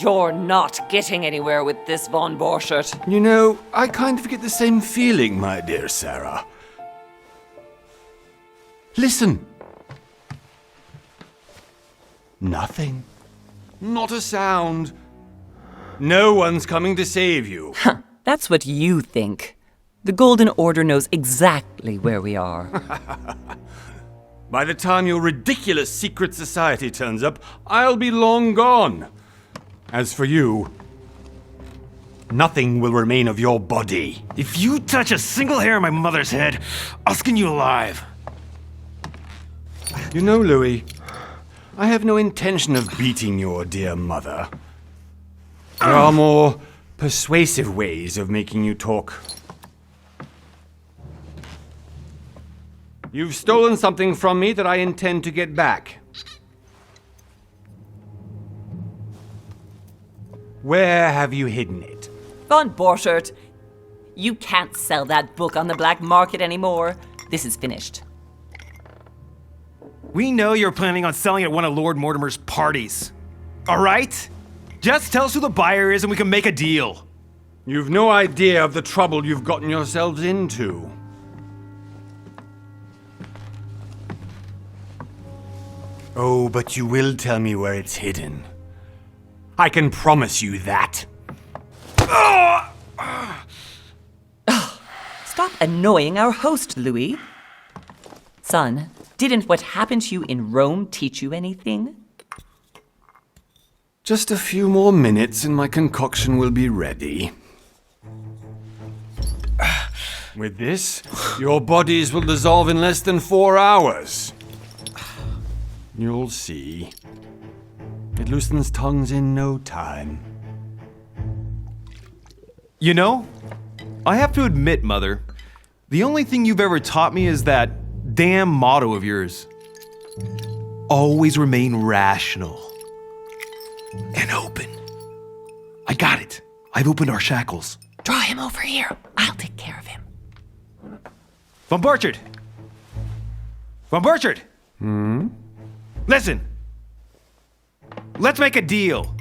You're not getting anywhere with this, Von Borchert. You know, I kind of get the same feeling, my dear Sarah. Listen. Nothing. Not a sound. No one's coming to save you. That's what you think. The Golden Order knows exactly where we are. By the time your ridiculous secret society turns up, I'll be long gone. As for you, nothing will remain of your body. If you touch a single hair on my mother's head, I'll skin you alive. You know, Louis, I have no intention of beating your dear mother. There are more persuasive ways of making you talk. You've stolen something from me that I intend to get back. Where have you hidden it? Von Borchert, you can't sell that book on the black market anymore. This is finished. We know you're planning on selling at one of Lord Mortimer's parties. All right? Just tell us who the buyer is and we can make a deal. You've no idea of the trouble you've gotten yourselves into. Oh, but you will tell me where it's hidden. I can promise you that. Stop annoying our host, Louis. Son, didn't what happened to you in Rome teach you anything? Just a few more minutes and my concoction will be ready. With this, your bodies will dissolve in less than 4 hours. You'll see. It loosens tongues in no time. You know, I have to admit, Mother, the only thing you've ever taught me is that damn motto of yours. Always remain rational. And open. I got it. I've opened our shackles. Draw him over here. I'll take care of him. Von Borchert! Von Borchert! Listen. Let's make a deal.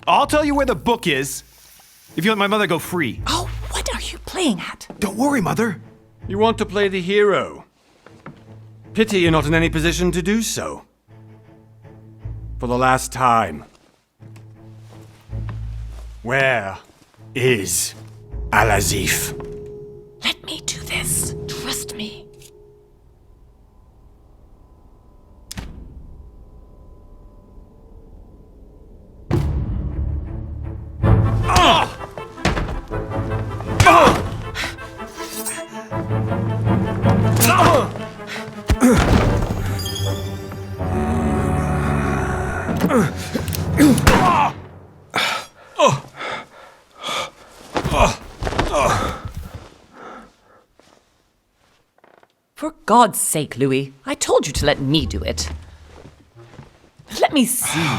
I'll tell you where the book is if you let my mother go free. Oh, what are you playing at? Don't worry, Mother. You want to play the hero. Pity you're not in any position to do so. For the last time. Where is Al-Azif? Let me do this. Trust me. For God's sake, Louis, I told you to let me do it. Let me see.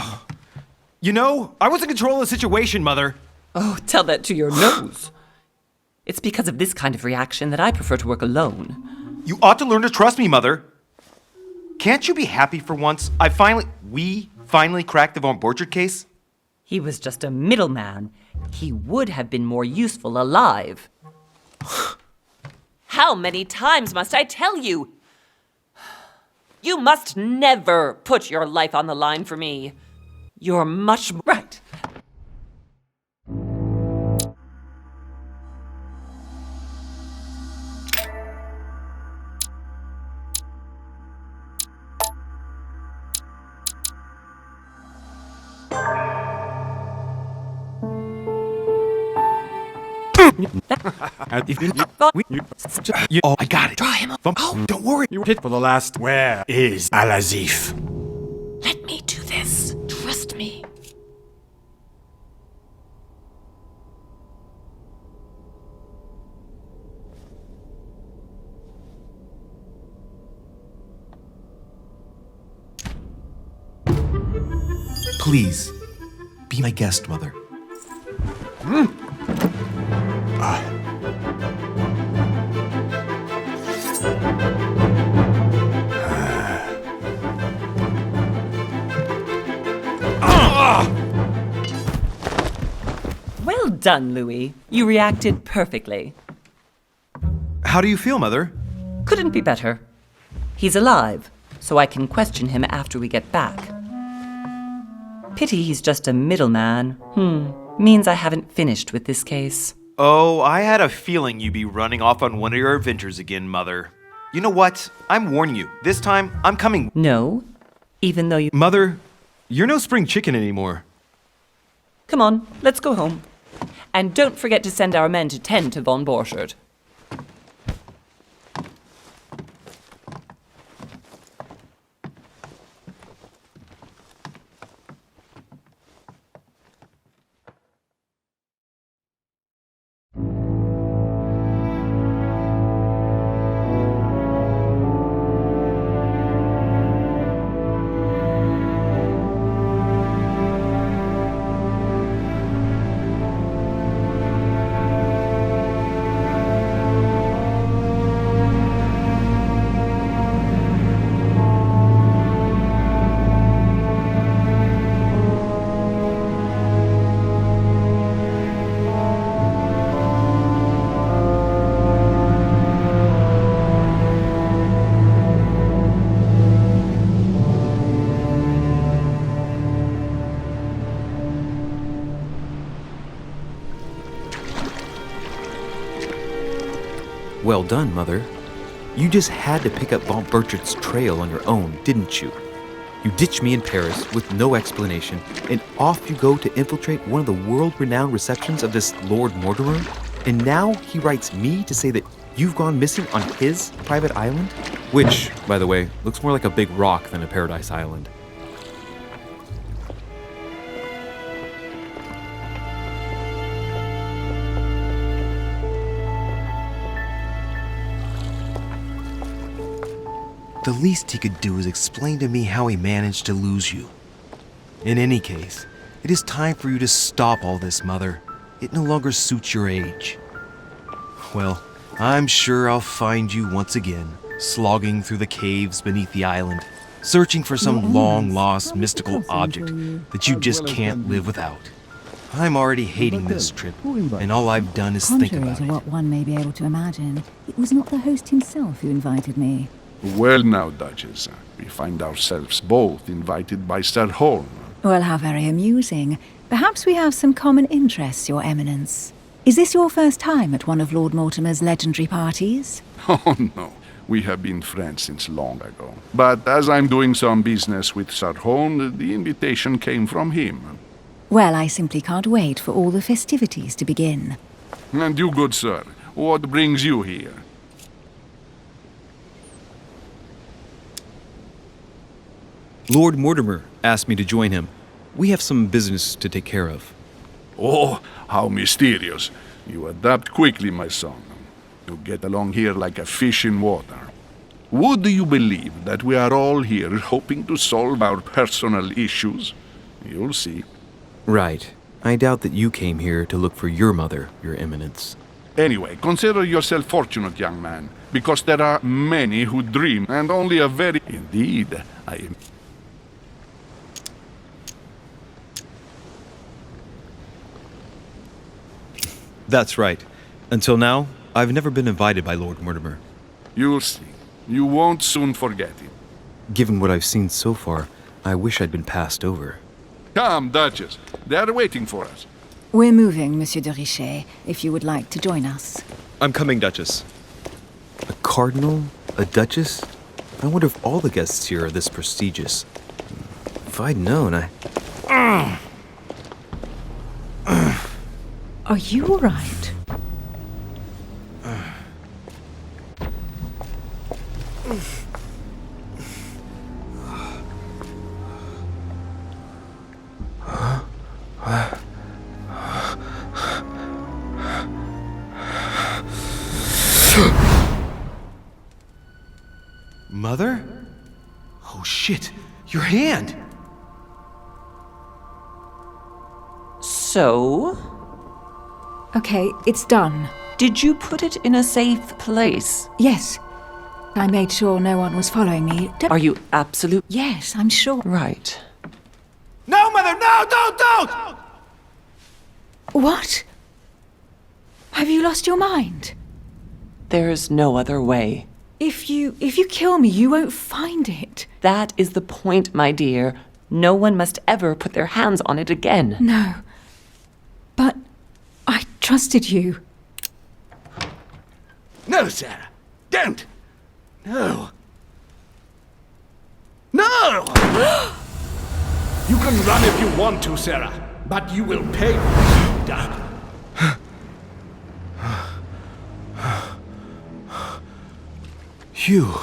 You know, I was in control of the situation, Mother. Oh, tell that to your nose. It's because of this kind of reaction that I prefer to work alone. You ought to learn to trust me, Mother. Can't you be happy for once? We finally cracked the Von Borchert case? He was just a middleman. He would have been more useful alive. How many times must I tell you? You must never put your life on the line for me. You're much right. I got it. Draw him up. Oh, don't worry. You hit for the last. Where is Al-Azif? Let me do this. Trust me. Please, be my guest, Mother. done, Louis. You reacted perfectly. How do you feel, Mother? Couldn't be better. He's alive, so I can question him after we get back. Pity he's just a middleman. Means I haven't finished with this case. Oh, I had a feeling you'd be running off on one of your adventures again, Mother. You know what? I'm warning you. This time, I'm coming. No, even though you... Mother, you're no spring chicken anymore. Come on, let's go home. And don't forget to send our men to tend to von Borchardt. Well done, Mother. You just had to pick up von Borchardt's trail on your own, didn't you? You ditched me in Paris with no explanation, and off you go to infiltrate one of the world-renowned receptions of this Lord Mortimer? And now he writes me to say that you've gone missing on his private island? Which, by the way, looks more like a big rock than a paradise island. The least he could do is explain to me how he managed to lose you. In any case, it is time for you to stop all this, Mother. It no longer suits your age. Well, I'm sure I'll find you once again, slogging through the caves beneath the island, searching for some long-lost mystical object that you just can't live without. I'm already hating this trip, and all I've done is think Contrary about to it. what one may be able to imagine, it was not the host himself who invited me. Well now, Duchess, we find ourselves both invited by Sir Holm. Well, how very amusing. Perhaps we have some common interests, Your Eminence. Is this your first time at one of Lord Mortimer's legendary parties? Oh no, we have been friends since long ago. But as I'm doing some business with Sir Holm, the invitation came from him. Well, I simply can't wait for all the festivities to begin. And you, good sir, what brings you here? Lord Mortimer asked me to join him. We have some business to take care of. Oh, how mysterious. You adapt quickly, my son. You get along here like a fish in water. Would you believe that we are all here hoping to solve our personal issues? You'll see. Right. I doubt that you came here to look for your mother, Your Eminence. Anyway, consider yourself fortunate, young man, because there are many who dream, and only a very... Indeed, I am... That's right. Until now, I've never been invited by Lord Mortimer. You'll see. You won't soon forget it. Given what I've seen so far, I wish I'd been passed over. Come, Duchess. They are waiting for us. We're moving, Monsieur de Richet, if you would like to join us. I'm coming, Duchess. A cardinal? A duchess? I wonder if all the guests here are this prestigious. If I'd known, Are you all right? Mother? Oh shit, your hand! So, Okay, it's done. did you put it in a safe place? Yes. I made sure no one was following me. Are you absolute? Yes, I'm sure. Right. No, Mother, no, don't! What? Have you lost your mind? There's no other way. If you kill me, you won't find it. That is the point, my dear. No one must ever put their hands on it again. No. But I trusted you. No, Sarah. Don't. No. No! You can run if you want to, Sarah, but you will pay for what you've done. Hugh.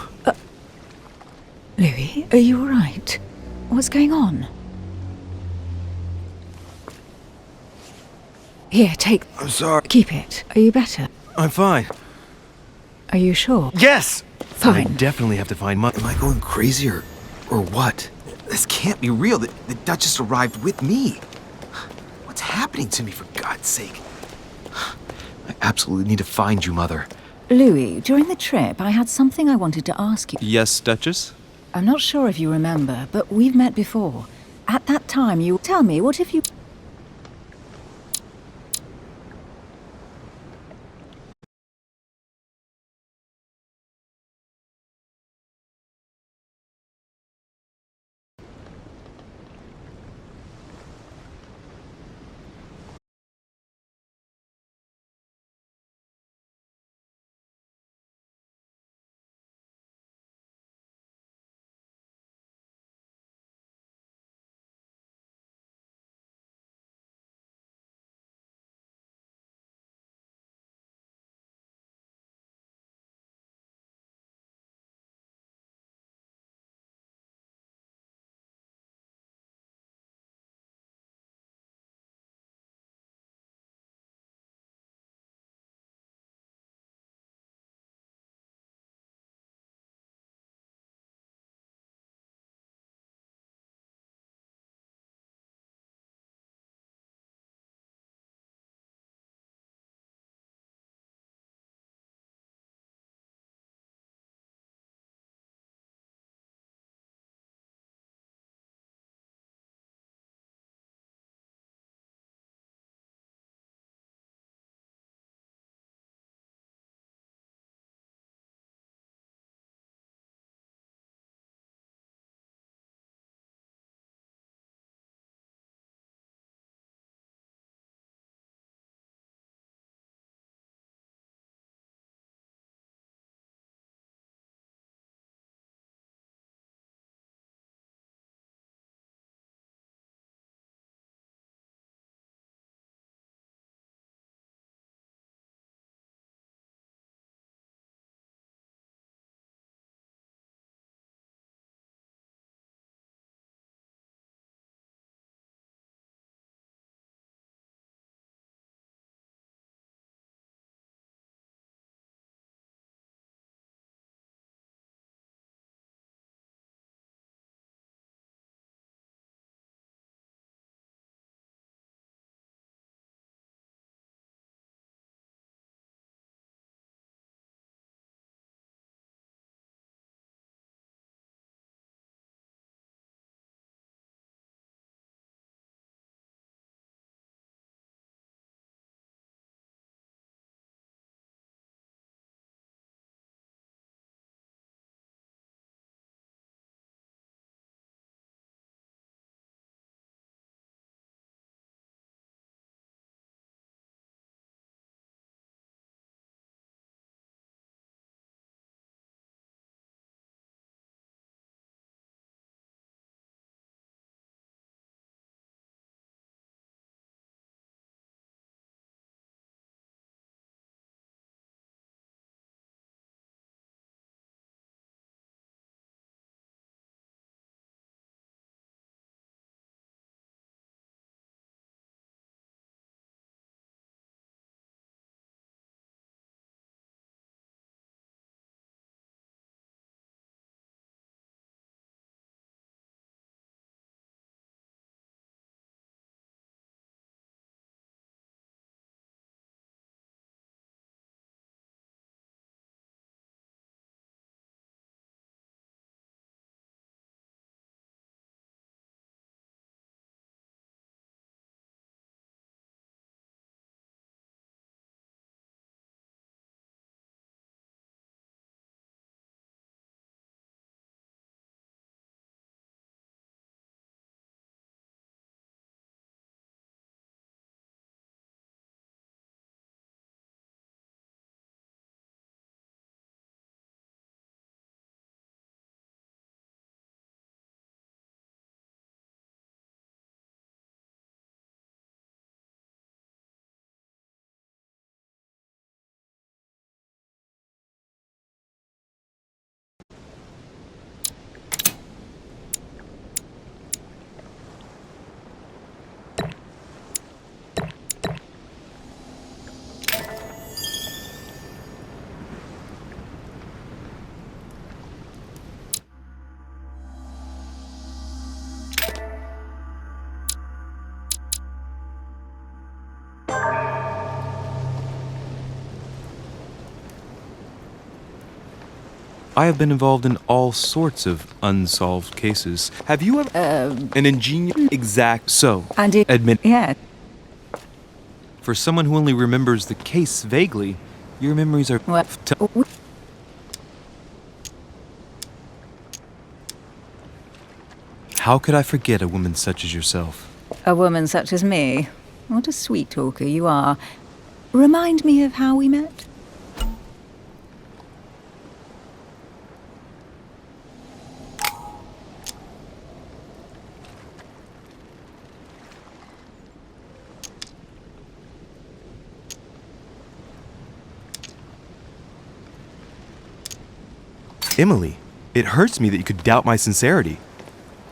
Louis, are you all right? What's going on? Here, take... I'm sorry. Keep it. Are you better? I'm fine. Are you sure? Yes! I Fine. definitely have to find Mother. Am I going crazy or what? This can't be real. The Duchess arrived with me. What's happening to me, for God's sake? I absolutely need to find you, Mother. Louis, during the trip, I had something I wanted to ask you. Yes, Duchess? I'm not sure if you remember, but we've met before. At that time, you... Tell me, what if you... I have been involved in all sorts of unsolved cases. Have you ever... an ingenious exact... So, And it... admit... Yeah. For someone who only remembers the case vaguely, your memories are... What? How could I forget a woman such as yourself? A woman such as me? What a sweet talker you are. Remind me of how we met? Emily, it hurts me that you could doubt my sincerity.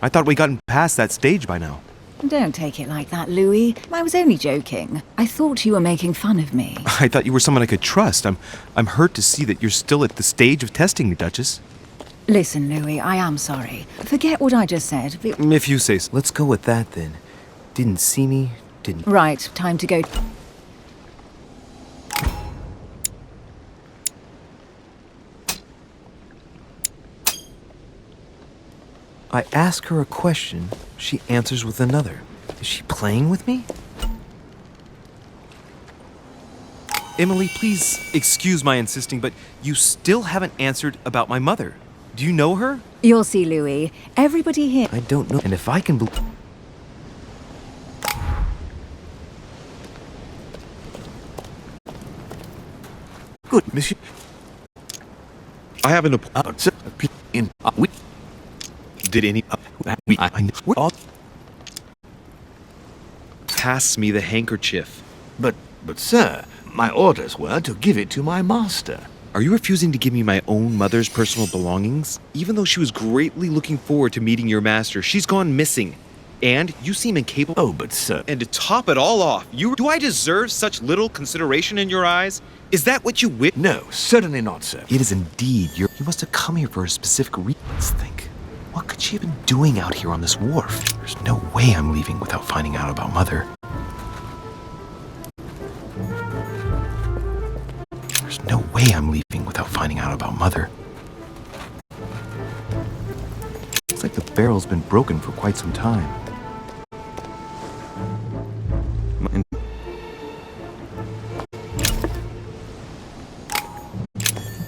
I thought we'd gotten past that stage by now. Don't take it like that, Louis. I was only joking. I thought you were making fun of me. I thought you were someone I could trust. I'm hurt to see that you're still at the stage of testing me, Duchess. Listen, Louis, I am sorry. Forget what I just said. If you say so. Let's go with that then. Didn't see me, didn't... Right, time to go. I ask her a question, she answers with another. Is she playing with me? Emily, please excuse my insisting, but you still haven't answered about my mother. Do you know her? You'll see, Louis. Everybody here... I don't know. And if I can believe... Good, monsieur. I have an appointment. Did any... We're all... Pass me the handkerchief. But, sir, my orders were to give it to my master. Are you refusing to give me my own mother's personal belongings? Even though she was greatly looking forward to meeting your master, she's gone missing. And you seem incapable... Oh, but sir... And to top it all off, do I deserve such little consideration in your eyes? Is that what you wish? No, certainly not, sir. It is indeed your... You must have come here for a specific reason. Let's think. What could she have been doing out here on this wharf? There's no way I'm leaving without finding out about Mother. There's no way I'm leaving without finding out about Mother. Looks like the barrel's been broken for quite some time.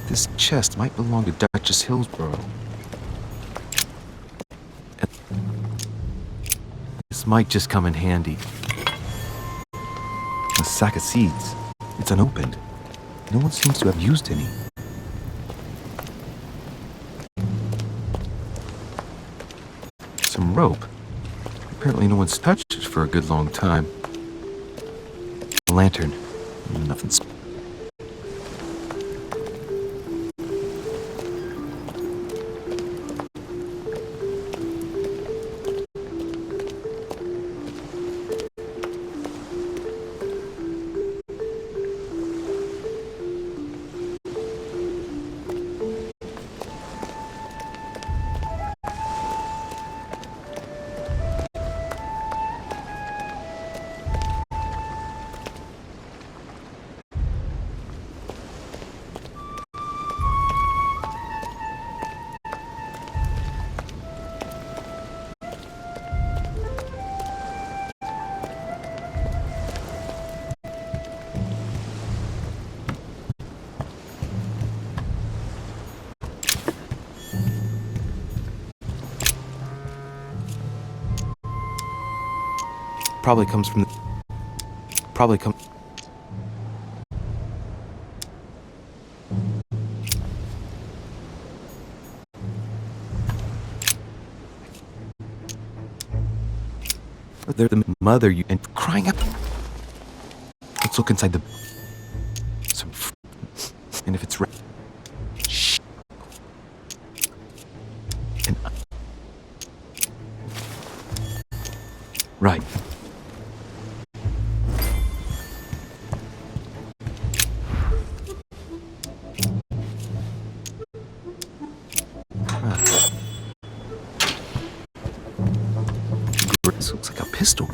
This chest might belong to Duchess Hillsborough. This might just come in handy. A sack of seeds. It's unopened. No one seems to have used any. Some rope. Apparently no one's touched it for a good long time. A lantern. Nothing's... Probably comes from the... Probably come... They're the mother you... And crying out... Let's look inside the... Some... And if it's... Shh. And... Right. This looks like a pistol.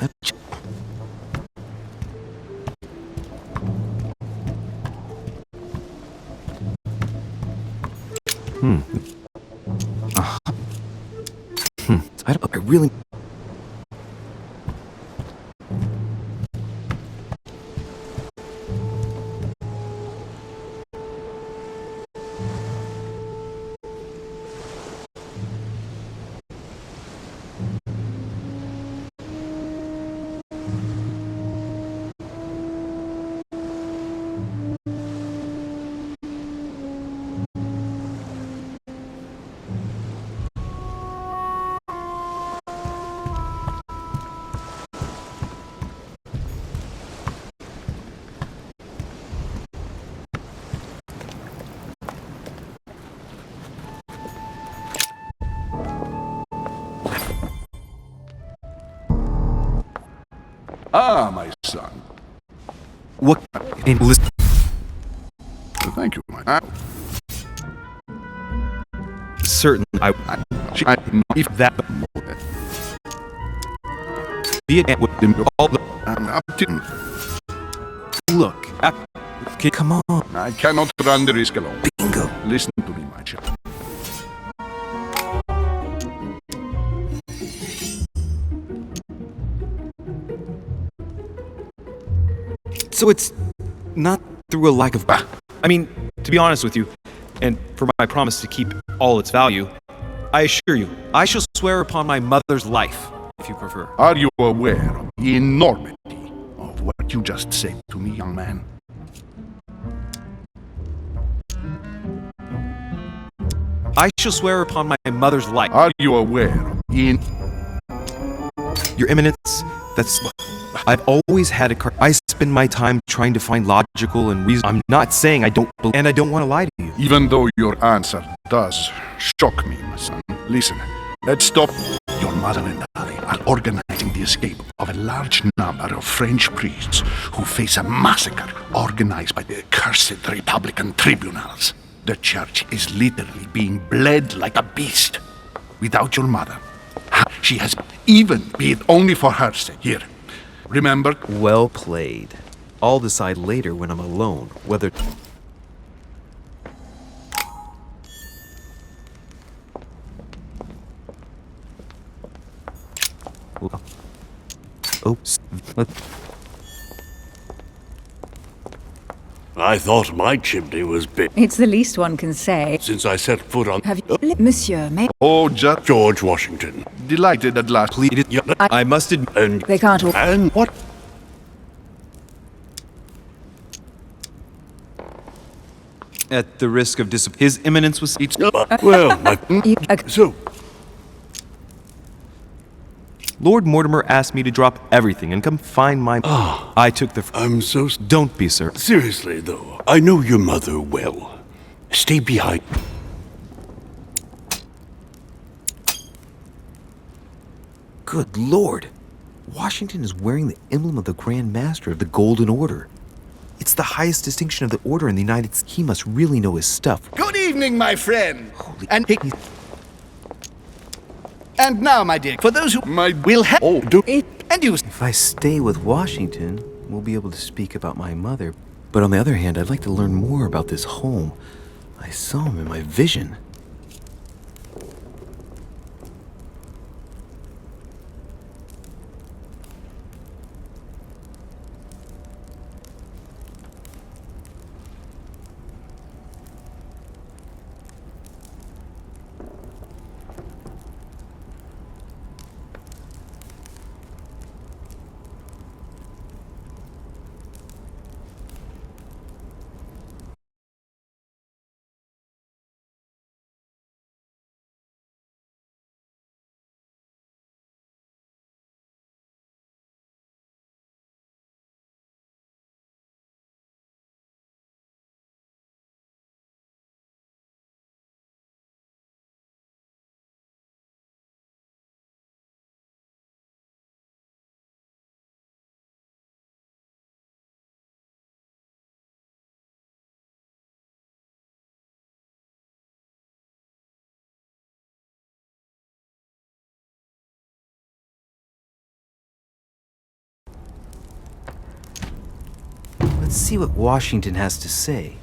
I really... Ah, my son. What? And listen, Thank you, my... certain I if that be it with all the I'm up to... look. Okay, come on, I cannot run the risk alone. bingo. Listen to me, my child. So it's not through a lack of. I mean, to be honest with you, and for my promise to keep all its value, I assure you, I shall swear upon my mother's life, if you prefer. Are you aware of the enormity of what you just said to me, young man? I shall swear upon my mother's life. Are you aware of the... Your Eminence, that's. I've always had a I spend my time trying to find logical and reason. I'm not saying I don't believe, and I don't want to lie to you. Even though your answer does shock me, my son. Listen, let's stop. Your mother and I are organizing the escape of a large number of French priests who face a massacre organized by the accursed Republican tribunals. The church is literally being bled like a beast. Without your mother, she has even be it only for her sake. Here, remember? Well played. I'll decide later when I'm alone whether. Oh, I thought my chimney was big It's the least one can say. since I set foot on Have you... Monsieur, may... Oh, just George Washington. delighted at last. pleaded. I must admit. And They can't all... and what? At the risk of His Eminence was. Well, my so Lord Mortimer asked me to drop everything and come find my. I took the. I'm so Don't be, sir. seriously though. I know your mother well. Stay behind. Good Lord. Washington is wearing the emblem of the Grand Master of the Golden Order. It's the highest distinction of the Order in the United States. He must really know his stuff. Good evening, my friend. Holy And now, my dear, for those who My will have oh, do and you If I stay with Washington, we'll be able to speak about my mother. But on the other hand, I'd like to learn more about this home. I saw him in my vision. Let's see what Washington has to say.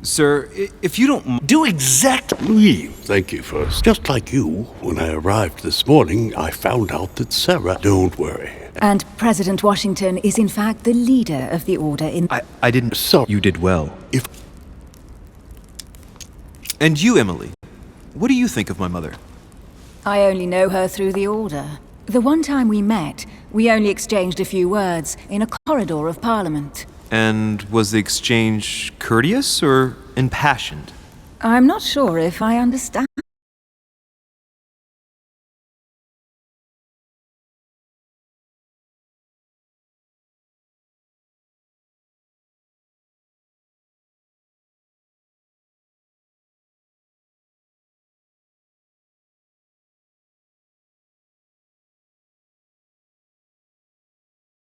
Sir, if you don't... Do exactly. Oui, thank you first. Just like you, when I arrived this morning, I found out that Sarah... Don't worry. And President Washington is in fact the leader of the Order in... I didn't... So, You did well. if... And you, Emily, what do you think of my mother? I only know her through the Order. The one time we met, we only exchanged a few words in a corridor of Parliament. And was the exchange courteous or impassioned? I'm not sure if I understand.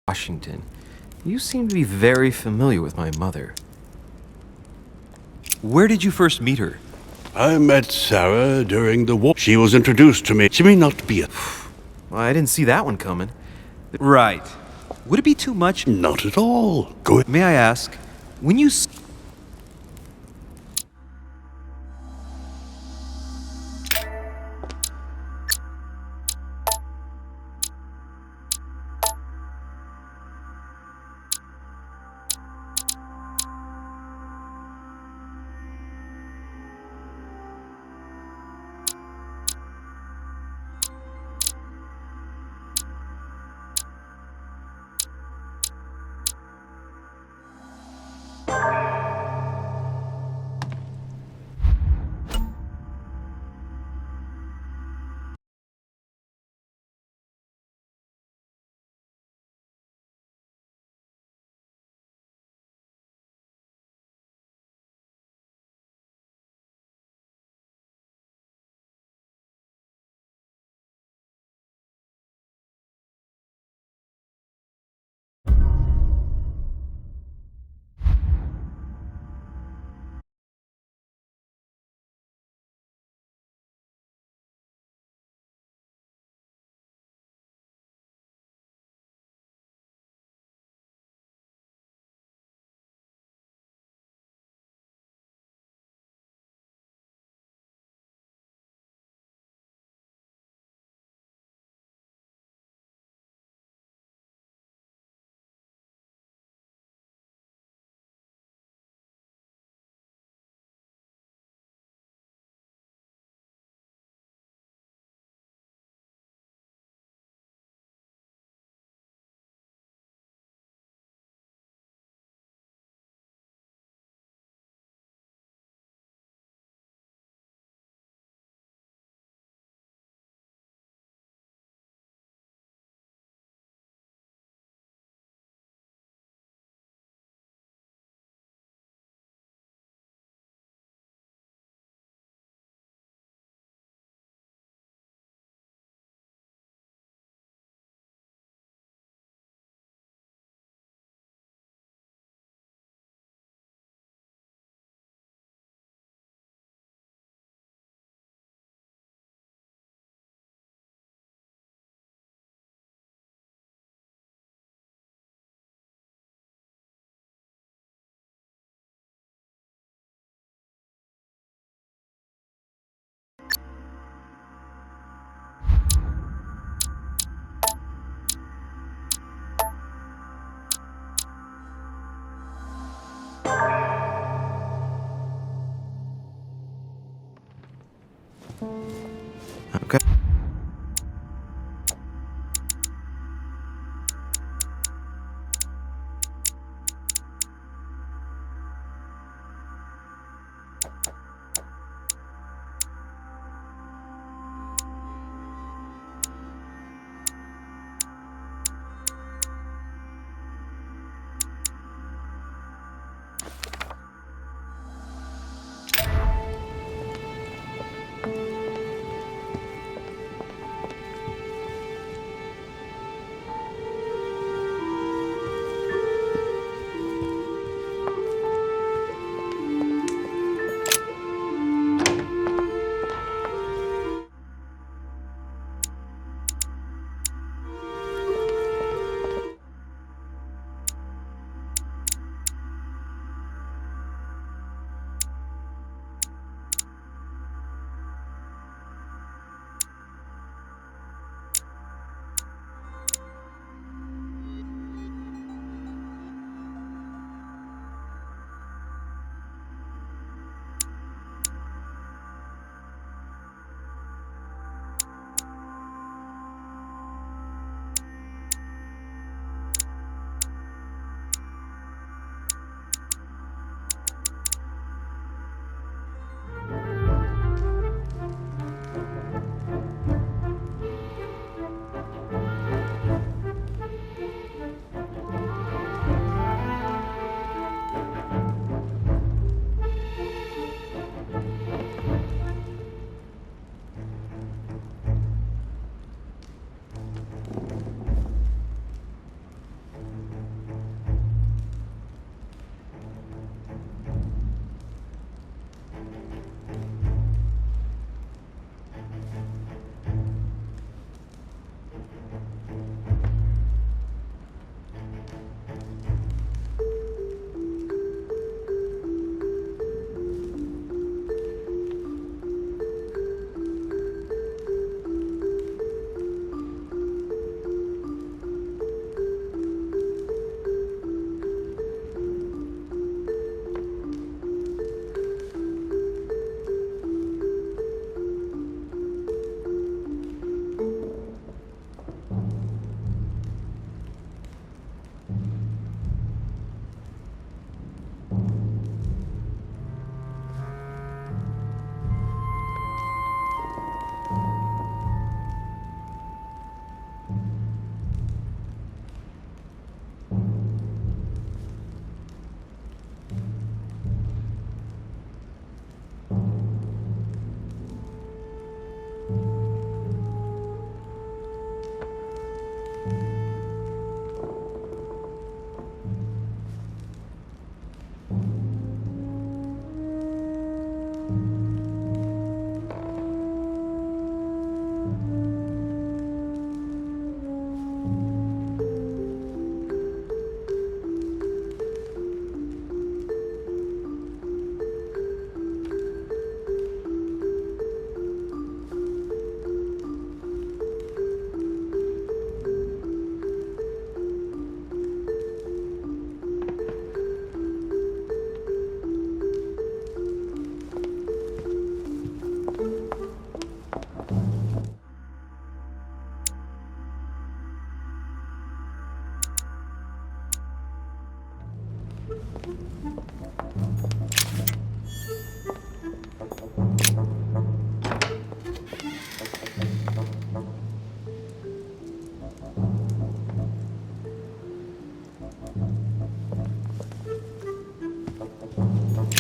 Washington, you seem to be very familiar with my mother. Where did you first meet her? I met Sarah during the war. She was introduced to me. She may not be a... Well, I didn't see that one coming. Right. Would it be too much? Not at all. Go ahead. May I ask, when you...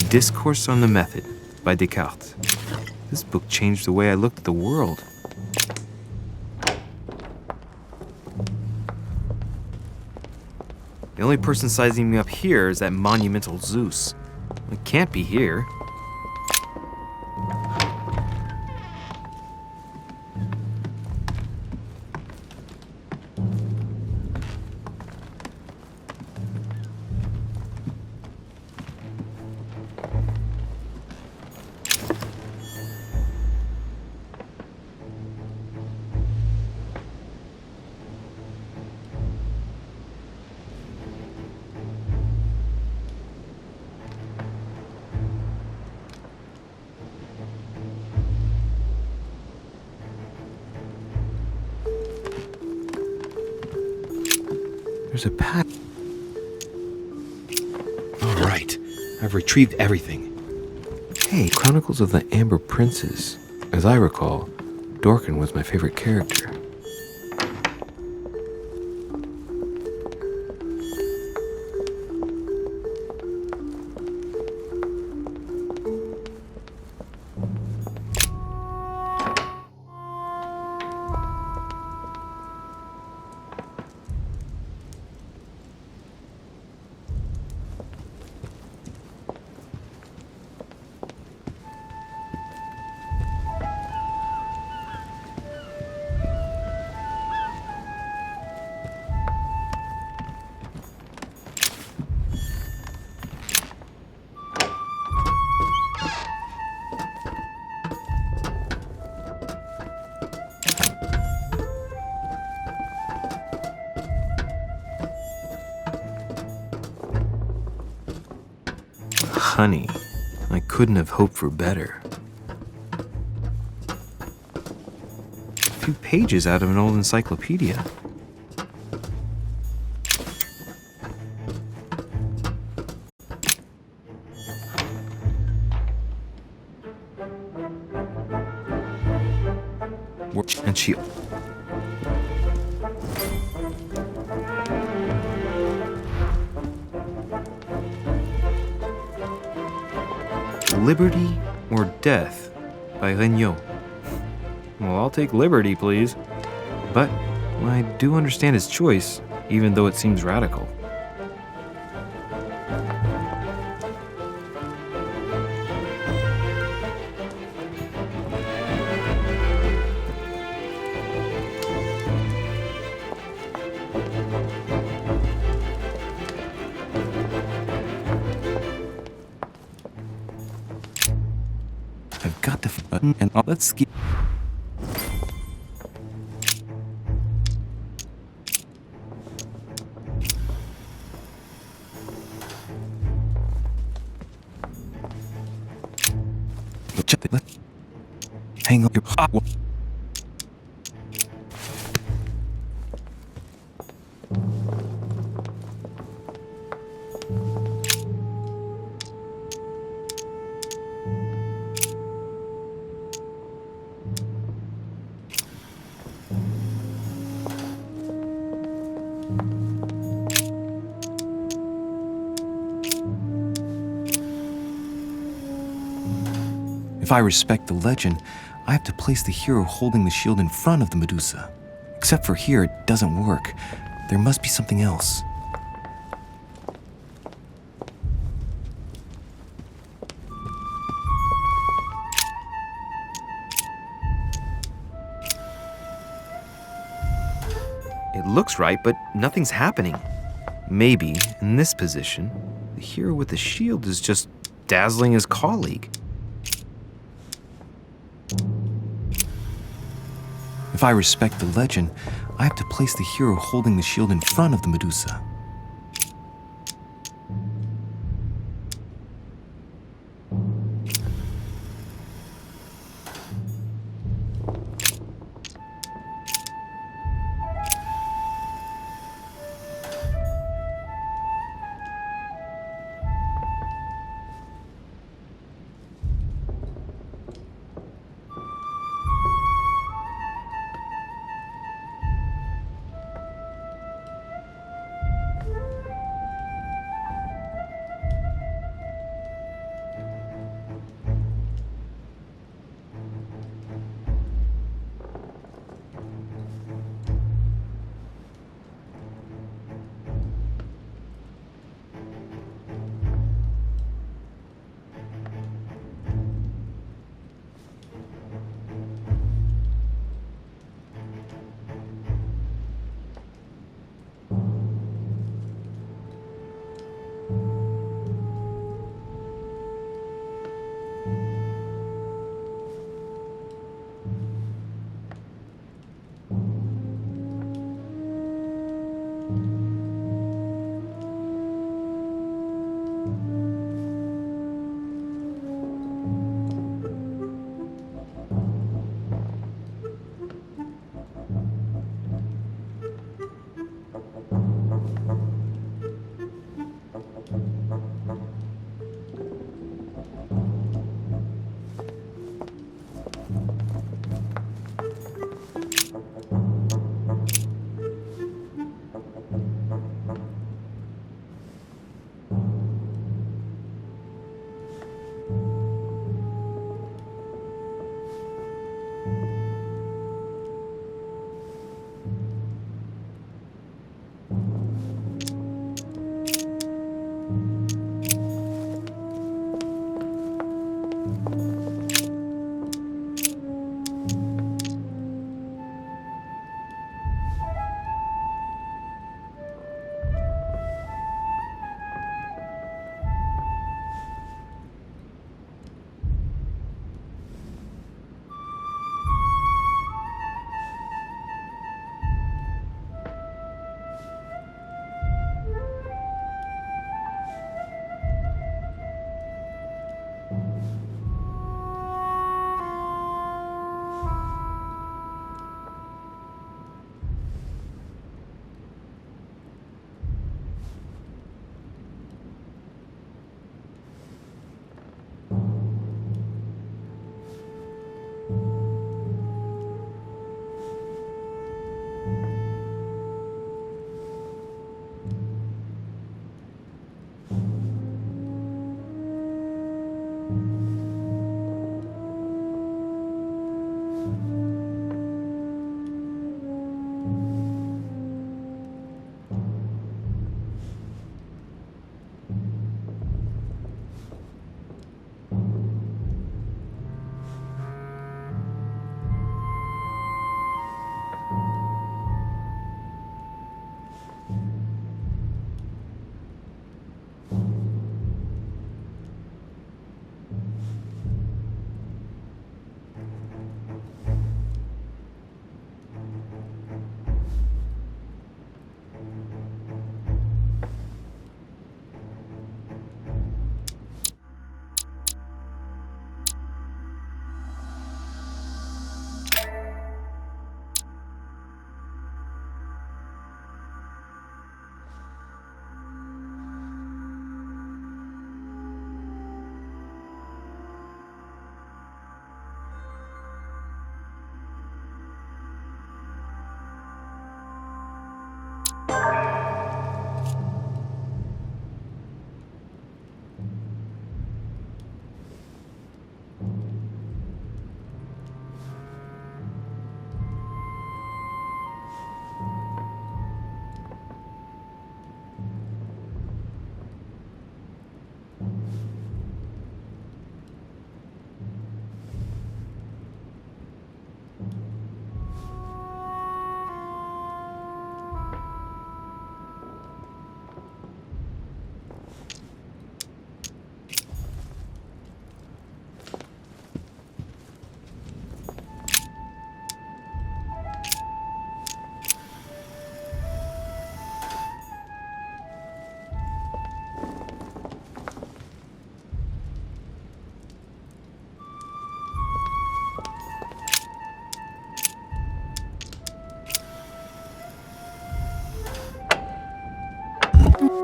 Discourse on the Method by Descartes. This book changed the way I looked at the world. The only person sizing me up here is that monumental Zeus. It can't be here. There's a path. All right, I've retrieved everything. Hey, Chronicles of the Amber Princes. As I recall, Dorkin was my favorite character. Honey, I couldn't have hoped for better. A few pages out of an old encyclopedia. And she... Liberty or Death by Regnault. Well, I'll take liberty, please. But I do understand his choice, even though it seems radical. I've got the button and let's skip. Hang up your. If I respect the legend, I have to place the hero holding the shield in front of the Medusa. Except for here, it doesn't work. There must be something else. It looks right, but nothing's happening. Maybe, in this position, the hero with the shield is just dazzling his colleague. If I respect the legend, I have to place the hero holding the shield in front of the Medusa.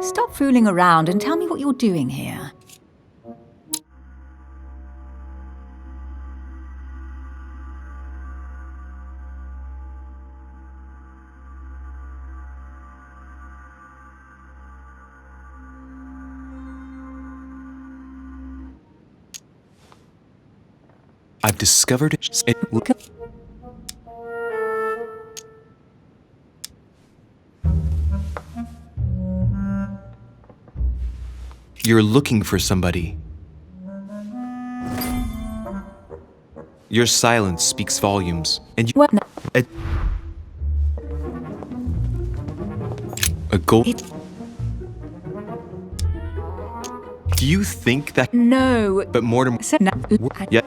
Stop fooling around and tell me what you're doing here. I've discovered it. You're looking for somebody. Your silence speaks volumes, and you. What? No. A goal. Do you think that? No. But Mortimer. No. Yeah.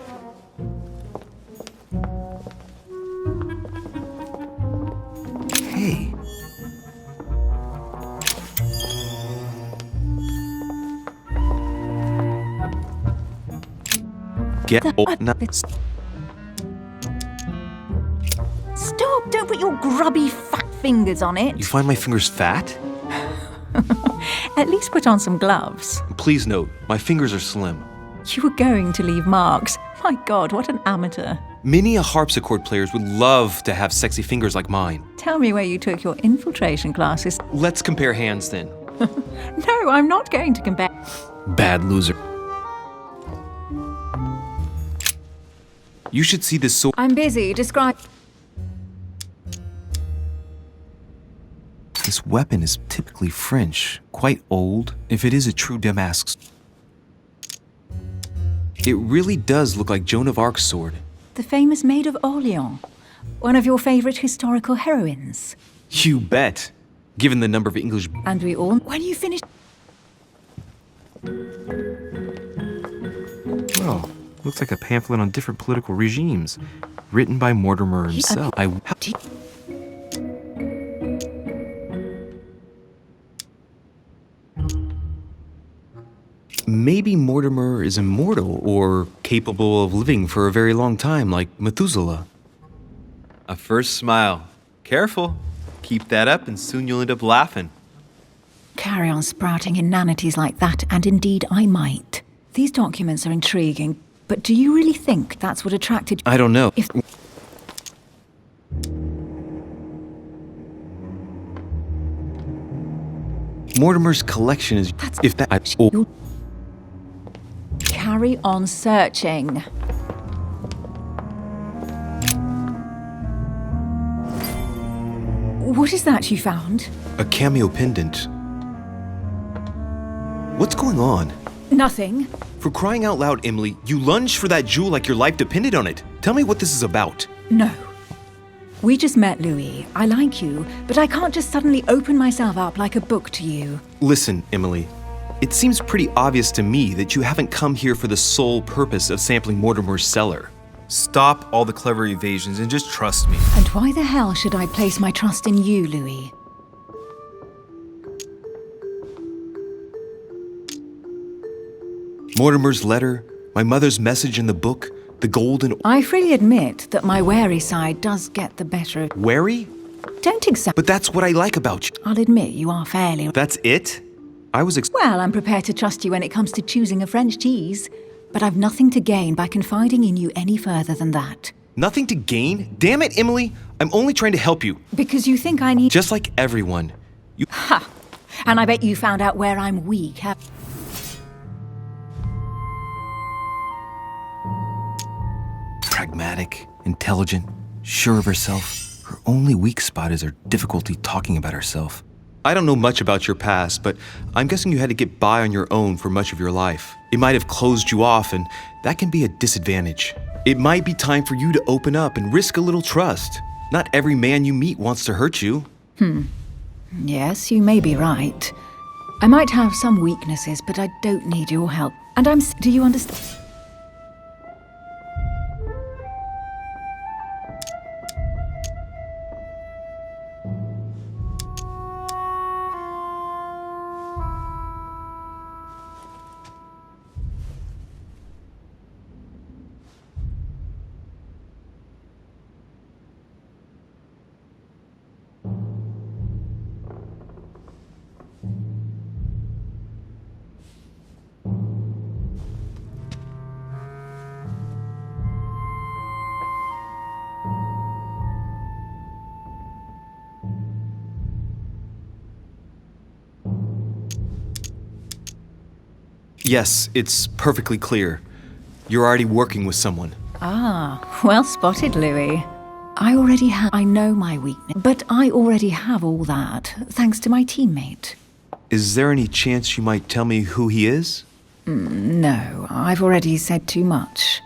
Hey. Get old. Stop! Don't put your grubby fat fingers on it. You find my fingers fat? At least put on some gloves. Please note, my fingers are slim. You were going to leave marks. My God, what an amateur. Many a harpsichord players would love to have sexy fingers like mine. Tell me where you took your infiltration classes. Let's compare hands then. No, I'm not going to compare. Bad loser. You should see this sword. I'm busy. Describe. This weapon is typically French, quite old, if it is a true Damascus. It really does look like Joan of Arc's sword. The famous Maid of Orleans. One of your favorite historical heroines. You bet, given the number of English. And we all. When you finish. Well, looks like a pamphlet on different political regimes, written by Mortimer himself. Maybe Mortimer is immortal or capable of living for a very long time, like Methuselah. A first smile. Careful. Keep that up and soon you'll end up laughing. Carry on sprouting inanities like that, and indeed I might. These documents are intriguing, but do you really think that's what attracted you? I don't know. If Mortimer's collection is. That's- If that. You'll carry on searching. What is that you found? A cameo pendant. What's going on? Nothing. For crying out loud, Emily, you lunged for that jewel like your life depended on it. Tell me what this is about. No. We just met, Louis. I like you, but I can't just suddenly open myself up like a book to you. Listen, Emily. It seems pretty obvious to me that you haven't come here for the sole purpose of sampling Mortimer's cellar. Stop all the clever evasions and just trust me. And why the hell should I place my trust in you, Louis? Mortimer's letter, my mother's message in the book, the golden... I freely admit that my wary side does get the better of... Wary? Don't accept... But that's what I like about you. I'll admit you are fairly... That's it? I was Well, I'm prepared to trust you when it comes to choosing a French cheese, but I've nothing to gain by confiding in you any further than that. Nothing to gain? Damn it, Emily! I'm only trying to help you. Because you think I need... Just like everyone. You... Ha! And I bet you found out where I'm weak, have... Pragmatic, intelligent, sure of herself. Her only weak spot is her difficulty talking about herself. I don't know much about your past, but I'm guessing you had to get by on your own for much of your life. It might have closed you off, and that can be a disadvantage. It might be time for you to open up and risk a little trust. Not every man you meet wants to hurt you. Yes, you may be right. I might have some weaknesses, but I don't need your help. And do you understand? Yes, it's perfectly clear. You're already working with someone. Ah, well spotted, Louis. I know my weakness, but I already have all that, thanks to my teammate. Is there any chance you might tell me who he is? No, I've already said too much.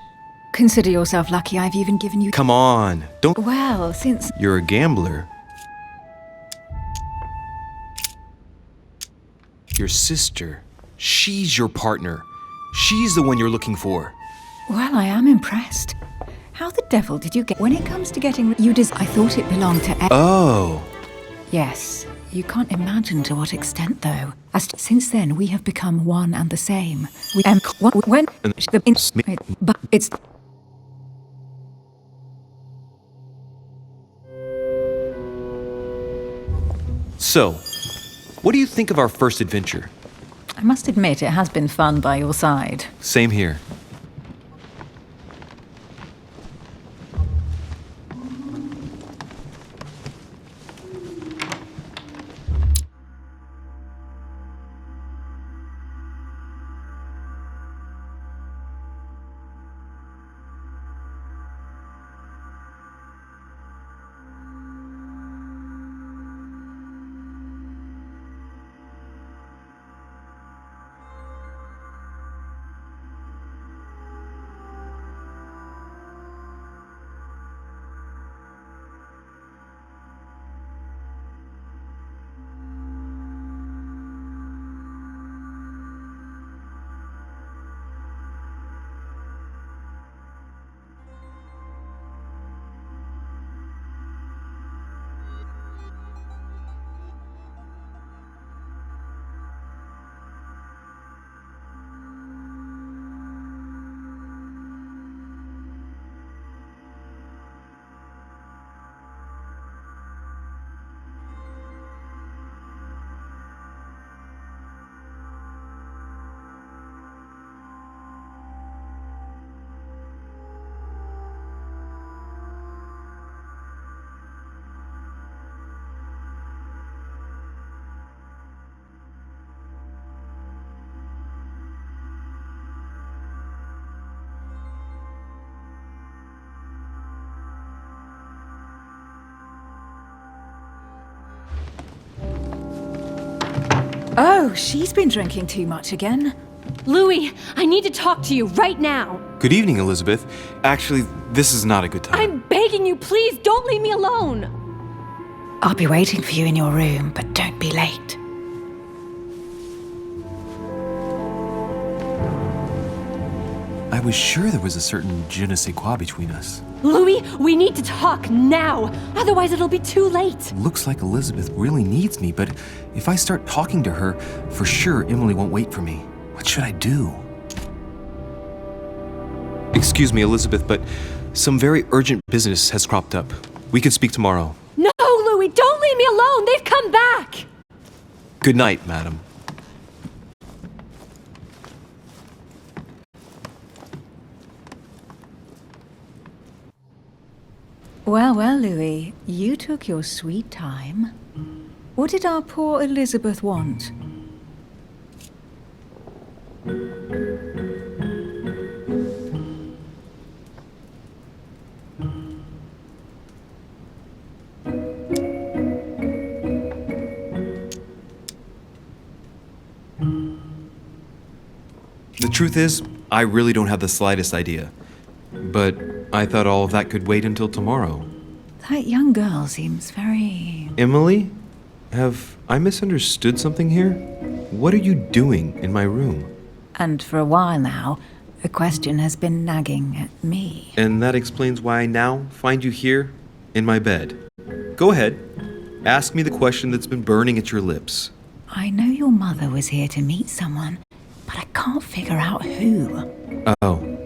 Consider yourself lucky I've even given you— Come on, don't— Well, since— You're a gambler. Your sister. She's your partner. She's the one you're looking for. Well, I am impressed. How the devil did you get— When it comes to getting— I thought it belonged to— Oh. Yes. You can't imagine to what extent, though. Since then, we have become one and the same. But it's— So, what do you think of our first adventure? I must admit, it has been fun by your side. Same here. Oh, she's been drinking too much again. Louis, I need to talk to you right now. Good evening, Elizabeth. Actually, this is not a good time. I'm begging you, please don't leave me alone. I'll be waiting for you in your room, but don't be late. I was sure there was a certain je ne sais quoi between us. Louis, we need to talk now. Otherwise, it'll be too late. Looks like Elizabeth really needs me, but if I start talking to her, for sure Emily won't wait for me. What should I do? Excuse me, Elizabeth, but some very urgent business has cropped up. We could speak tomorrow. No, Louis, don't leave me alone. They've come back. Good night, madam. Well, well, Louis, you took your sweet time. What did our poor Elizabeth want? The truth is, I really don't have the slightest idea. But I thought all of that could wait until tomorrow. That young girl seems very— Emily? Have I misunderstood something here? What are you doing in my room? And for a while now, a question has been nagging at me. And that explains why I now find you here, in my bed. Go ahead. Ask me the question that's been burning at your lips. I know your mother was here to meet someone, but I can't figure out who. Oh.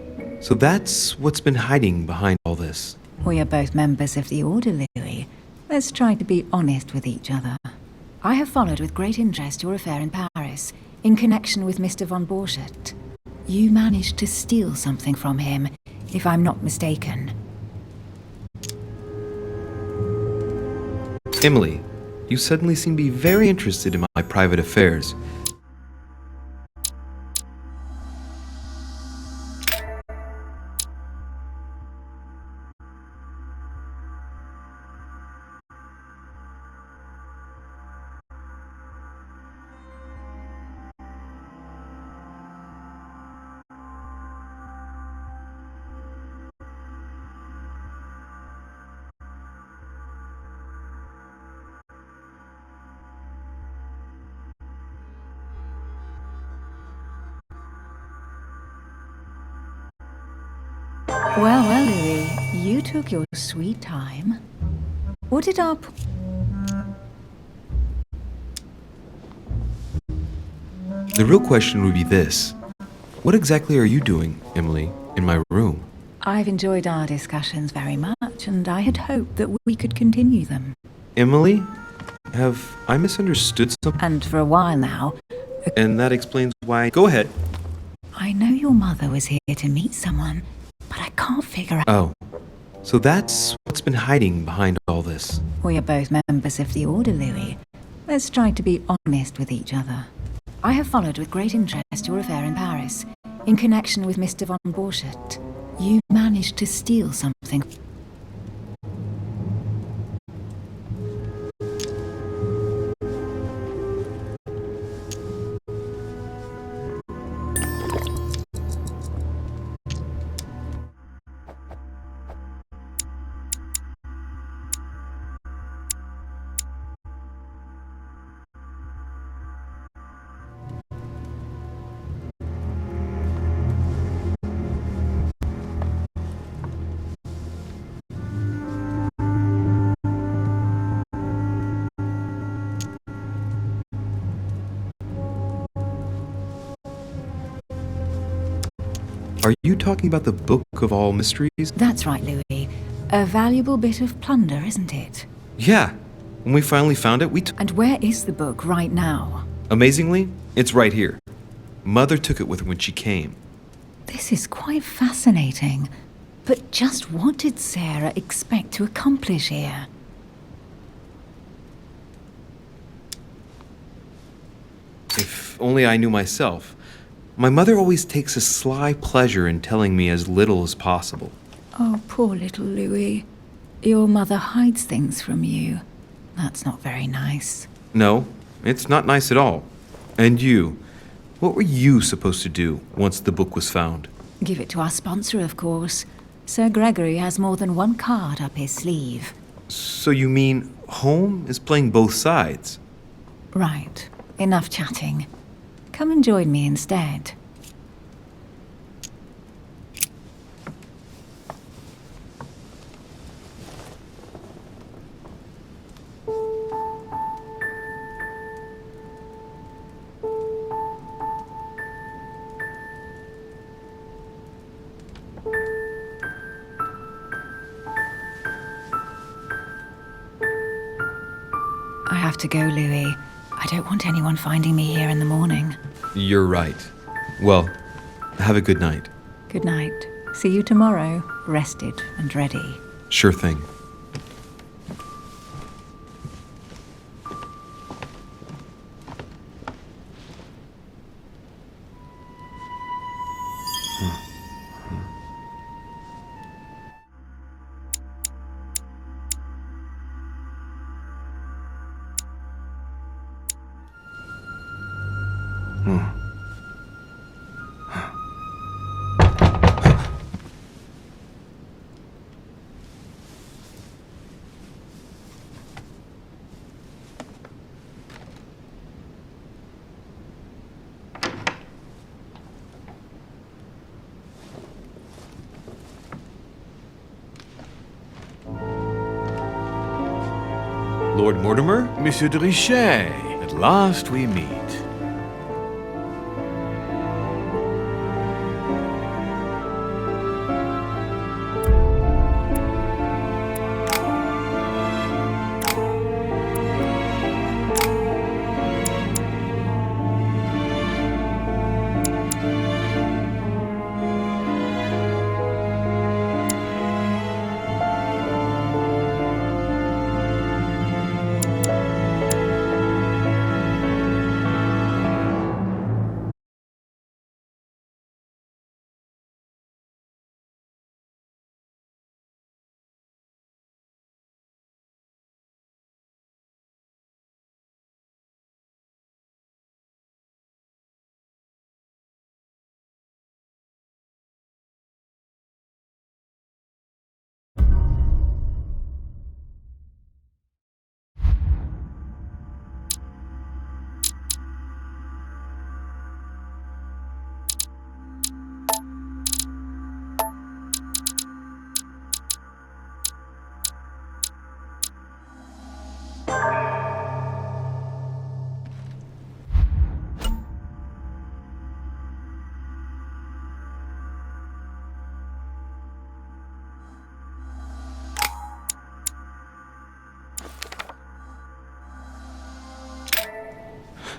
So that's what's been hiding behind all this. We are both members of the Order, Louis. Let's try to be honest with each other. I have followed with great interest your affair in Paris, in connection with Mr. von Borchardt. You managed to steal something from him, if I'm not mistaken. Emily, you suddenly seem to be very interested in my private affairs. Well, well, Louis, you took your sweet time. What did our... The real question would be this. What exactly are you doing, Emily, in my room? I've enjoyed our discussions very much, and I had hoped that we could continue them. Emily? Have I misunderstood something? And for a while now, And that explains why... Go ahead. I know your mother was here to meet someone, but I can't figure out... Oh. So that's what's been hiding behind all this. We are both members of the Order, Louis. Let's try to be honest with each other. I have followed with great interest your affair in Paris, in connection with Mr. von Borchardt. You managed to steal something. Are you talking about the Book of All Mysteries? That's right, Louis. A valuable bit of plunder, isn't it? Yeah. When we finally found it, And where is the book right now? Amazingly, it's right here. Mother took it with her when she came. This is quite fascinating. But just what did Sarah expect to accomplish here? If only I knew myself. My mother always takes a sly pleasure in telling me as little as possible. Oh, poor little Louis. Your mother hides things from you. That's not very nice. No, it's not nice at all. And you, what were you supposed to do once the book was found? Give it to our sponsor, of course. Sir Gregory has more than one card up his sleeve. So you mean home is playing both sides? Right. Enough chatting. Come and join me instead. I have to go, Louis. I don't want anyone finding me here in the morning. You're right. Well, have a good night. Good night. See you tomorrow, rested and ready. Sure thing. Lord Mortimer? Monsieur de Richet, at last we meet.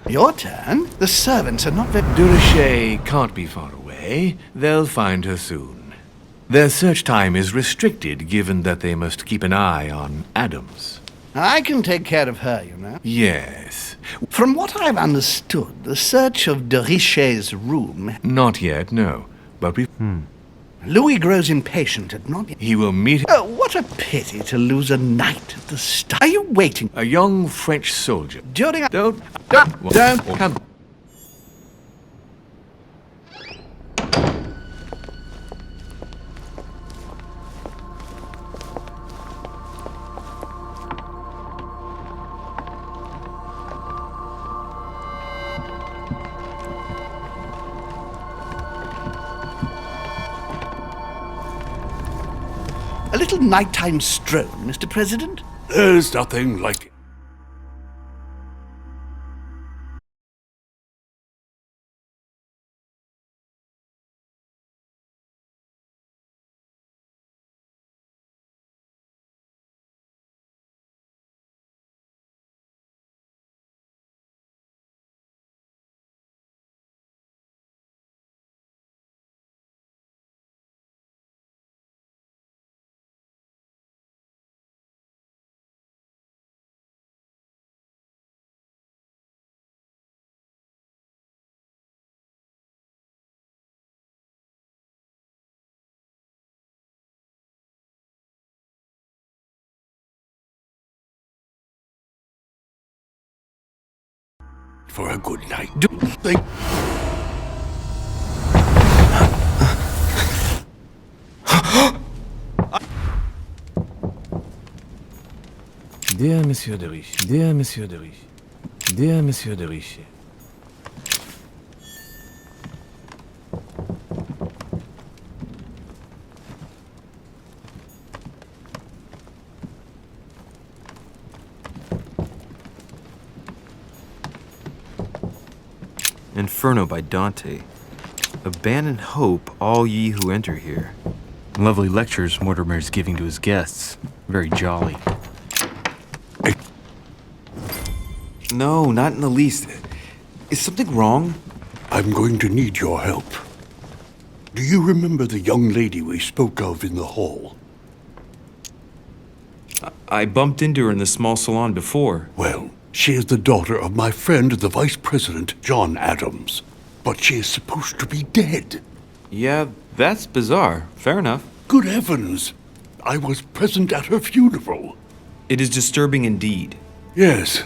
Your turn? The servants are not very... Durocher can't be far away. They'll find her soon. Their search time is restricted, given that they must keep an eye on Adams. I can take care of her, you know. Yes. From what I've understood, the search of Durocher's room... Not yet, no. But we... Louis grows impatient at not... He will meet... Oh, what a pity to lose a knight at the start. Are you waiting? A young French soldier. During... Don't come. A little nighttime stroll, Mr. President? There's nothing like... for a good night. Do they... Dear Monsieur de Riche, dear Monsieur de Riche, dear Monsieur de Riche. Inferno by Dante. Abandon hope, all ye who enter here. Lovely lectures Mortimer's giving to his guests. Very jolly. No, not in the least. Is something wrong? I'm going to need your help. Do you remember the young lady we spoke of in the hall? I bumped into her in the small salon before. Well, she is the daughter of my friend, the Vice President, John Adams. But she is supposed to be dead. Yeah, that's bizarre. Fair enough. Good heavens! I was present at her funeral. It is disturbing indeed. Yes.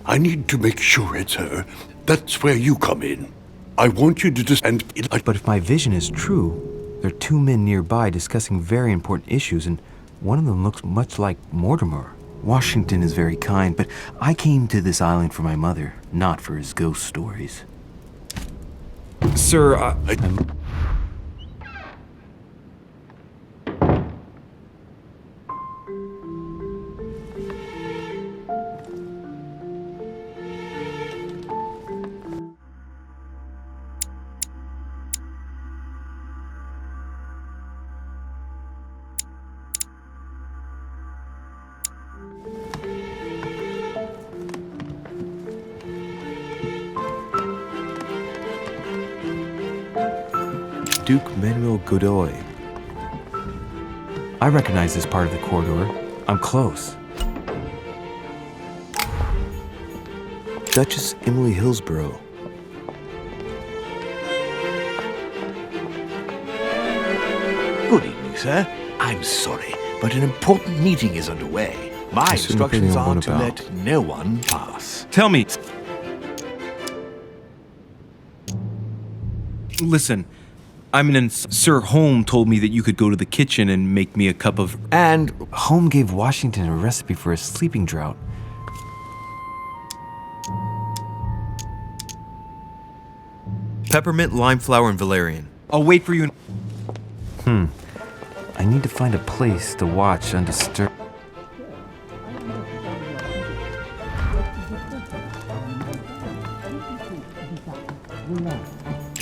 I need to make sure it's her. That's where you come in. I want you to But if my vision is true, there are two men nearby discussing very important issues, and one of them looks much like Mortimer. Washington is very kind, but I came to this island for my mother, not for his ghost stories. Sir, I'm... Duke Manuel Godoy. I recognize this part of the corridor. I'm close. Duchess Emily Hillsborough. Good evening, sir. I'm sorry, but an important meeting is underway. My instructions are to let no one pass. Tell me. Listen, Sir Holm told me that you could go to the kitchen and make me a cup of... And Holm gave Washington a recipe for a sleeping draught. Peppermint, lime flower, and valerian. I'll wait for you. I need to find a place to watch undisturbed.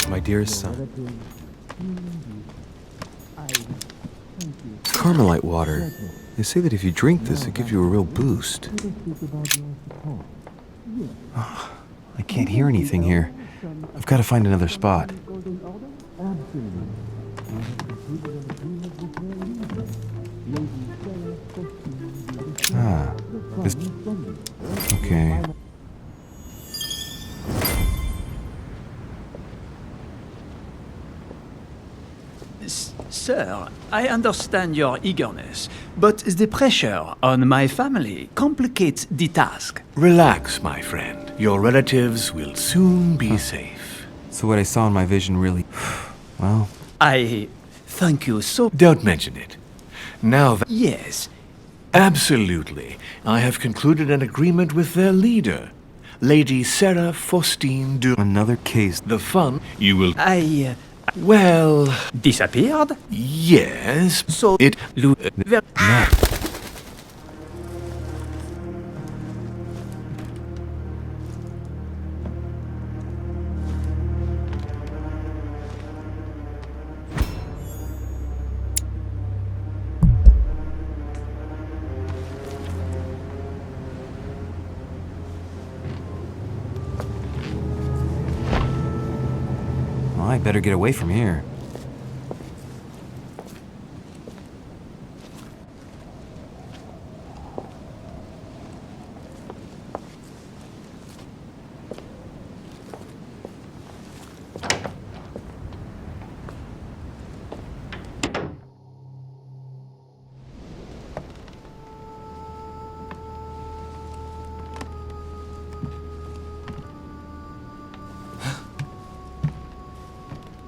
My dearest son. Carmelite water. They say that if you drink this, it gives you a real boost. I can't hear anything here. I've got to find another spot. Ah, this... Okay. Sir, I understand your eagerness, but the pressure on my family complicates the task. Relax, my friend. Your relatives will soon be safe. So what I saw in my vision really... Well... I thank you so... Don't mention it. Now that... Yes. Absolutely. I have concluded an agreement with their leader, Lady Sarah Faustine de... Another case. The fun you will... Well... Disappeared? Yes. So... It... No. I better get away from here.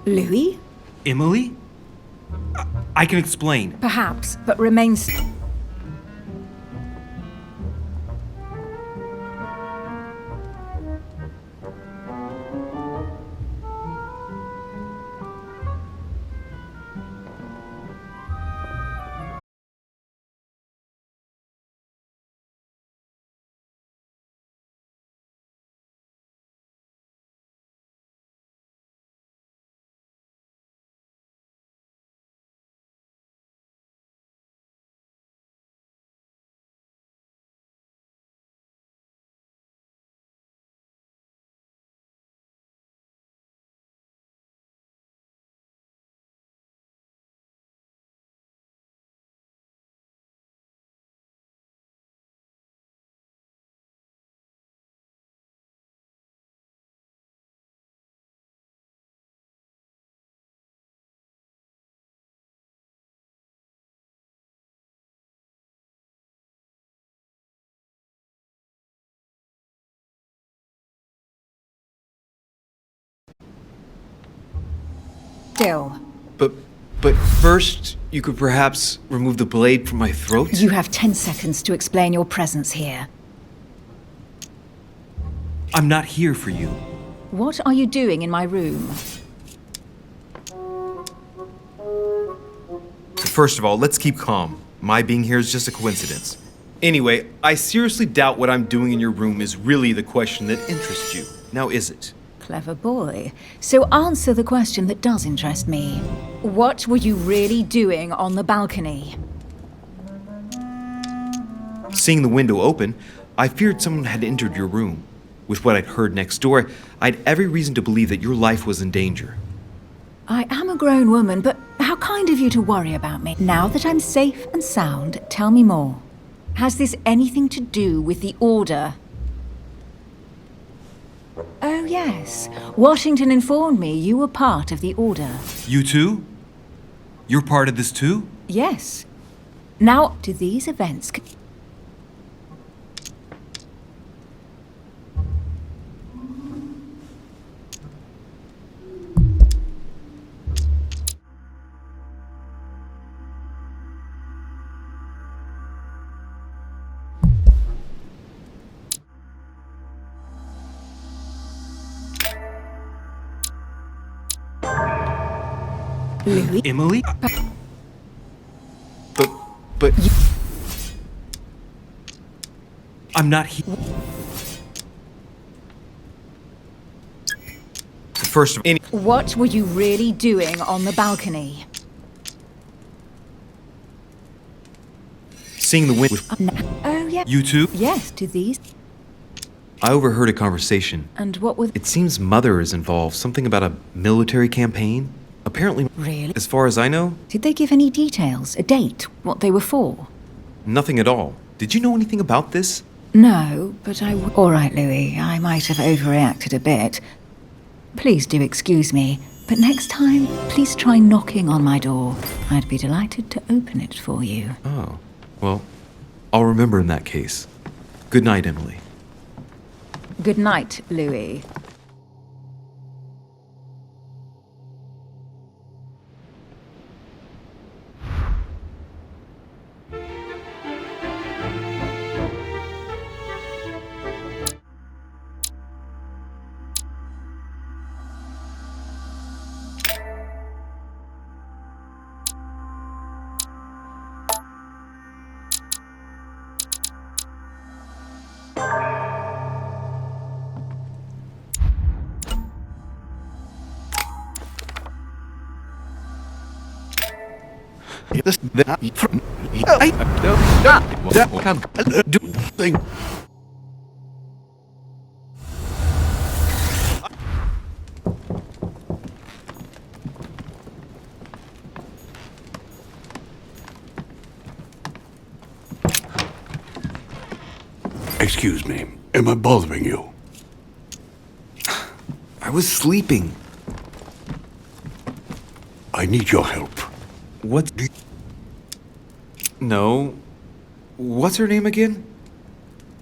Louis? Emily? I can explain. Perhaps, but remains... Still. But first, you could perhaps remove the blade from my throat? You have 10 seconds to explain your presence here. I'm not here for you. What are you doing in my room? First of all, let's keep calm. My being here is just a coincidence. Anyway, I seriously doubt what I'm doing in your room is really the question that interests you. Now is it? Clever boy. So answer the question that does interest me. What were you really doing on the balcony? Seeing the window open, I feared someone had entered your room. With what I'd heard next door, I'd every reason to believe that your life was in danger. I am a grown woman, but how kind of you to worry about me. Now that I'm safe and sound, tell me more. Has this anything to do with the Order? Oh, yes. Washington informed me you were part of the Order. You too? You're part of this too? Yes. Now, do these events... Louis? Emily? But... I'm not here. First of any... What were you really doing on the balcony? Seeing the wind... Oh, yeah. You too? Yes, do these... I overheard a conversation. And what were... It seems Mother is involved. Something about a military campaign? Apparently... Really? As far as I know, Did they give any details? A date? What they were for? nothing at all. Did you know anything about this? No, but All right, Louis, I might have overreacted a bit. Please do excuse me, but next time, please try knocking on my door. I'd be delighted to open it for you. Oh, well, I'll remember in that case. Good night, Emily. Good night, Louis. Excuse me, am I bothering you? I was sleeping. I need your help. What? No. What's her name again?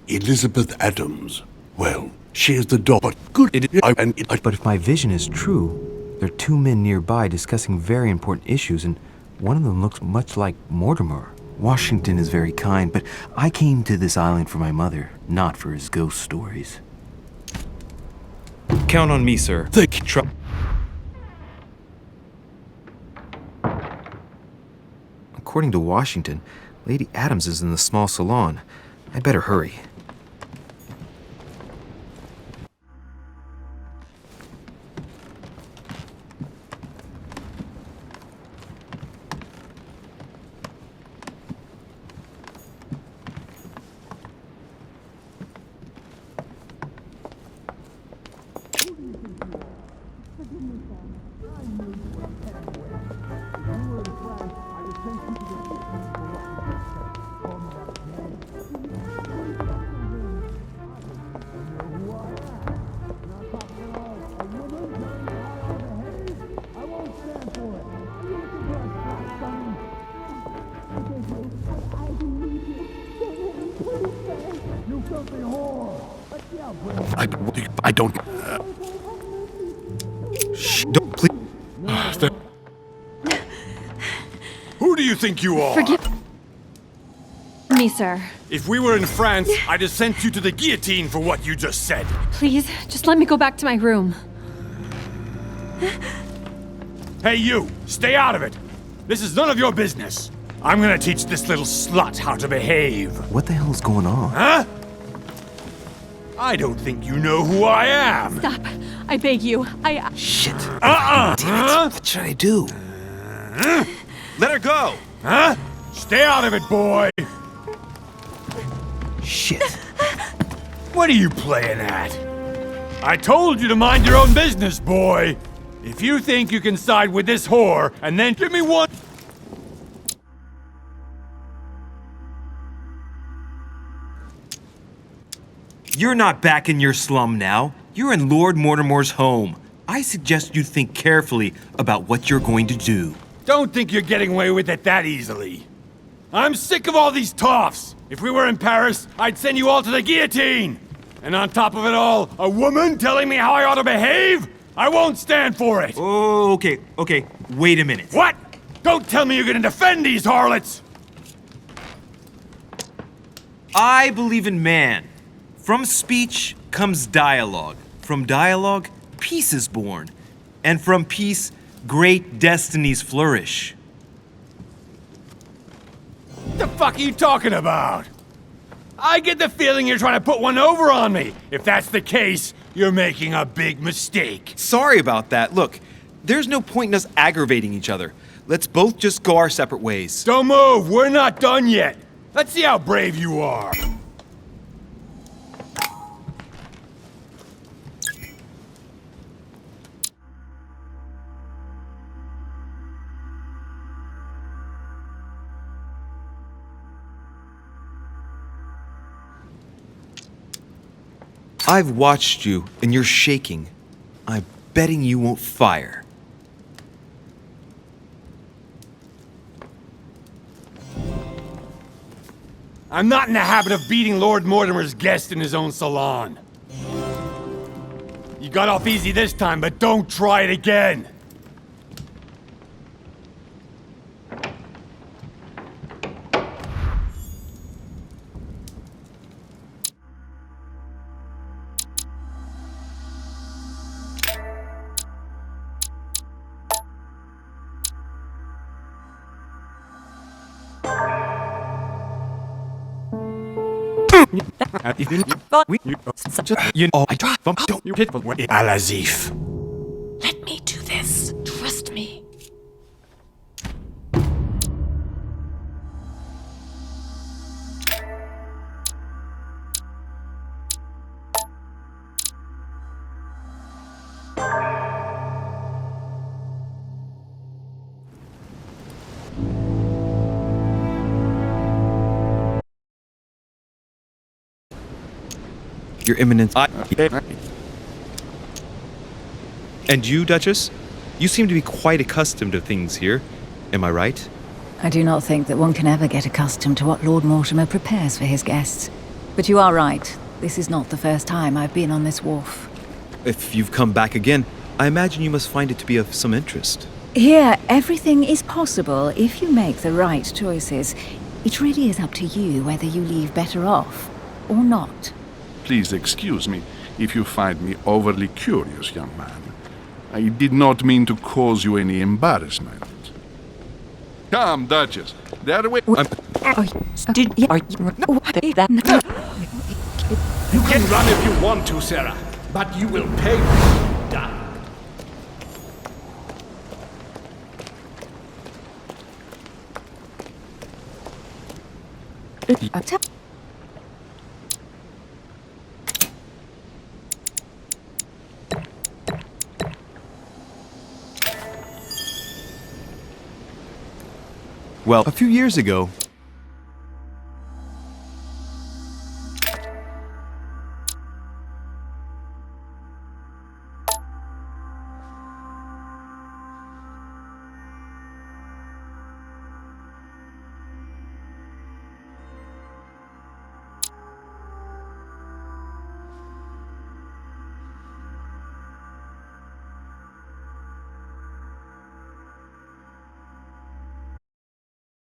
Elizabeth Adams. Well, she is the daughter. Good. But if my vision is true, there are two men nearby discussing very important issues, and one of them looks much like Mortimer. Washington is very kind, but I came to this island for my mother, not for his ghost stories. Count on me, sir. According to Washington, Lady Adams is in the small salon. I'd better hurry. I don't... Shh, don't, please. Who do you think you are? Forgive me, sir. If we were in France, I'd have sent you to the guillotine for what you just said. Please, just let me go back to my room. Hey, you! Stay out of it! This is none of your business. I'm gonna teach this little slut how to behave. What the hell is going on? Huh? I don't think you know who I am. Stop. I beg you. Shit. Huh? What should I do? Let her go! Huh? Stay out of it, boy! Shit. What are you playing at? I told you to mind your own business, boy! If you think you can side with this whore and then give me one... You're not back in your slum now. You're in Lord Mortimer's home. I suggest you think carefully about what you're going to do. Don't think you're getting away with it that easily. I'm sick of all these toffs. If we were in Paris, I'd send you all to the guillotine. And on top of it all, a woman telling me how I ought to behave? I won't stand for it. Oh, okay. Wait a minute. What? Don't tell me you're gonna defend these harlots. I believe in man. From speech comes dialogue. From dialogue, peace is born. And from peace, great destinies flourish. What the fuck are you talking about? I get the feeling you're trying to put one over on me. If that's the case, you're making a big mistake. Sorry about that. Look, there's no point in us aggravating each other. Let's both just go our separate ways. Don't move. We're not done yet. Let's see how brave you are. I've watched you, and you're shaking. I'm betting you won't fire. I'm not in the habit of beating Lord Mortimer's guest in his own salon. You got off easy this time, but don't try it again. Al-Azif. Let me do this. Trust me. Your Eminence. And you, Duchess? You seem to be quite accustomed to things here. Am I right? I do not think that one can ever get accustomed to what Lord Mortimer prepares for his guests. But you are right. This is not the first time I've been on this wharf. If you've come back again, I imagine you must find it to be of some interest. Here, everything is possible if you make the right choices. It really is up to you whether you leave better off or not. Please excuse me if you find me overly curious, young man. I did not mean to cause you any embarrassment. Come, Duchess. The other way. You can run if you want to, Sarah, but you will pay when you're done. Well, a few years ago,